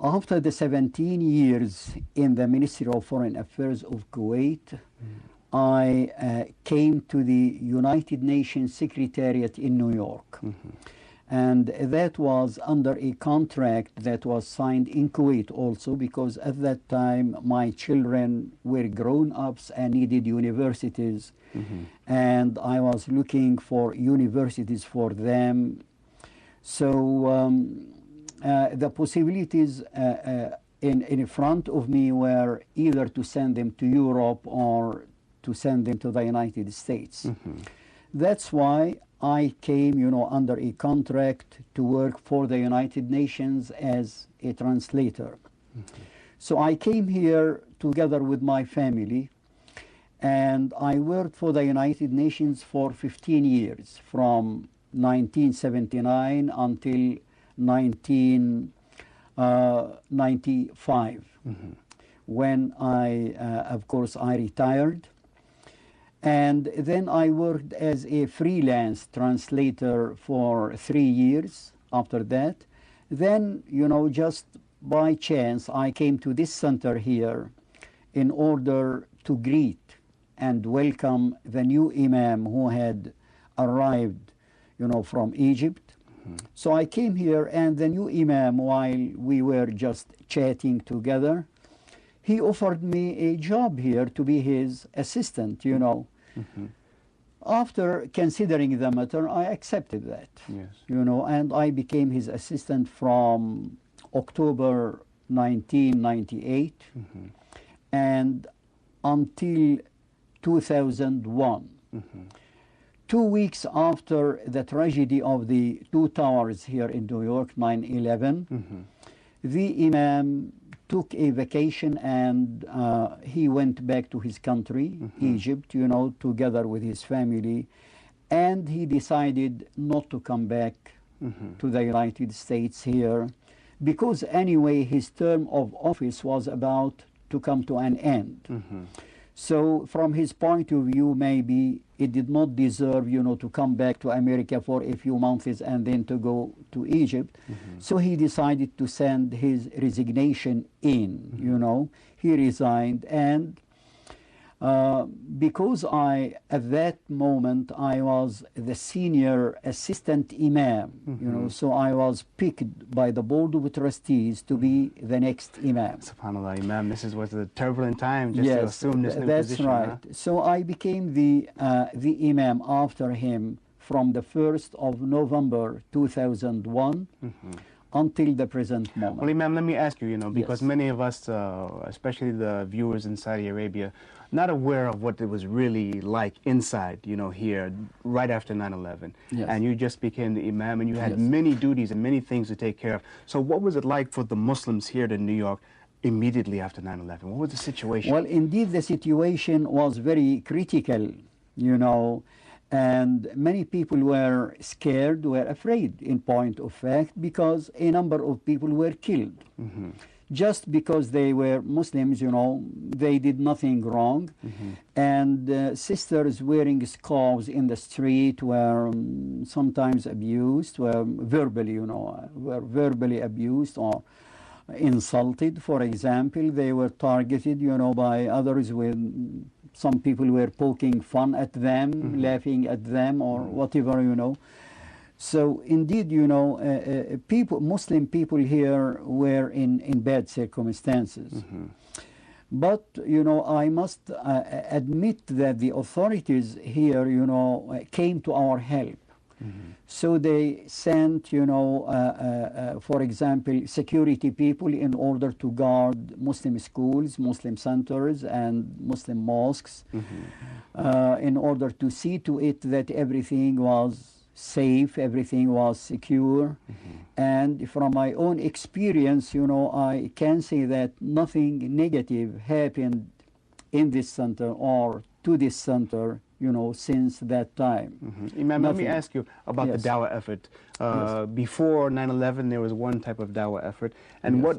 after the 17 years in the Ministry of Foreign Affairs of Kuwait, I came to the United Nations Secretariat in New York. And that was under a contract that was signed in Kuwait also, because at that time my children were grown-ups and needed universities. And I was looking for universities for them. So the possibilities in front of me were either to send them to Europe or to send them to the United States. That's why I came, you know, under a contract to work for the United Nations as a translator. So I came here together with my family, and I worked for the United Nations for 15 years, from 1979 until 1995, when of course, I retired. And then I worked as a freelance translator for 3 years after that. Then, you know, just by chance, I came to this center here in order to greet and welcome the new Imam who had arrived, you know, from Egypt. So I came here, and the new Imam, while we were just chatting together, he offered me a job here to be his assistant, you know. After considering the matter, I accepted that, you know, and I became his assistant from October 1998 and until 2001. 2 weeks after the tragedy of the two towers here in New York, 9/11, the Imam took a vacation, and he went back to his country, Egypt, you know, together with his family, and he decided not to come back to the United States here, because anyway his term of office was about to come to an end. So from his point of view, maybe it did not deserve, you know, to come back to America for a few months and then to go to Egypt. So he decided to send his resignation in, you know. He resigned, and because at that moment, I was the senior assistant imam, you know, so I was picked by the board of trustees to be the next imam. SubhanAllah, Imam, this was a turbulent time just to assume this new position. That's right. So I became the imam after him from the 1st of November 2001 until the present moment. Well, Imam, let me ask you, you know, because many of us, especially the viewers in Saudi Arabia, not aware of what it was really like inside, you know, here, right after 9/11. And you just became the Imam, and you had many duties and many things to take care of. So what was it like for the Muslims here in New York immediately after 9/11? What was the situation? Well, indeed, the situation was very critical, you know, and many people were scared, were afraid, in point of fact, because a number of people were killed. Just because they were Muslims, you know, they did nothing wrong. And sisters wearing scarves in the street were sometimes abused, were verbally, you know, were verbally abused or insulted. For example, they were targeted, you know, by others with some people were poking fun at them, laughing at them, or whatever, you know. So indeed, you know, Muslim people here were in bad circumstances. But, you know, I must admit that the authorities here, you know, came to our help. So they sent, you know, for example, security people in order to guard Muslim schools, Muslim centers, and Muslim mosques, in order to see to it that everything was safe, everything was secure. And from my own experience, you know, I can say that nothing negative happened in this center or to this center, you know, since that time. Imam, let me ask you about the dawah effort. Before 9/11, there was one type of dawah effort. And what